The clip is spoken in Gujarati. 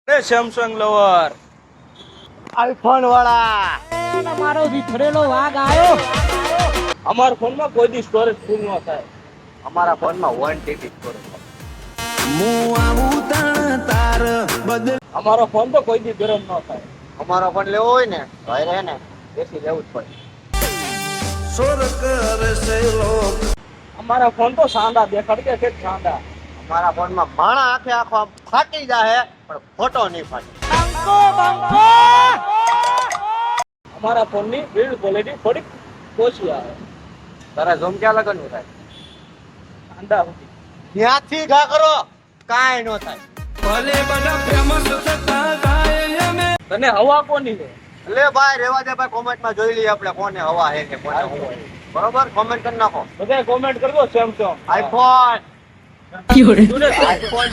સેમસંગ લવર આઈફોન વાળા મારો વિખરેલો વાઘ આવ્યો. અમારા ફોનમાં કોઈ દી સ્ટોરેજ ફૂલ ન થાય. અમારા ફોનમાં 1 TB અમારો ફોન તો કોઈ દી ગરમ ન થાય. અમારો ફોન લેવો હોય ને ભાઈ રહે ને એસી લેવું જ પડે. અમારા ફોન તો સાંડા દેખાડ કે સાંડા. અમારા ફોનમાં ભાણા આખે આખો આમ ફાટી જાય પણ ફોટો નહીં ફાટે. અમારા ફોનની બિલ્ડ ક્વોલિટી થોડીક ઓછી આવે. તારા ઝૂમ ક્યાં લગનનું થાય સાંડા સુધી. ત્યાંથી ઘા કરો કાંઈ ન થાય. તને હવા કોની છે? લે ભાઈ રેવા દે ભાઈ, કોમેન્ટમાં જોઈ લઈએ આપણે કોને હવા હે કે કોને હવા હે. બરોબર, કોમેન્ટ કરી નાખો. બધાય કોમેન્ટ કરજો સેમસંગ આઈફોન Fiore. આઈફોન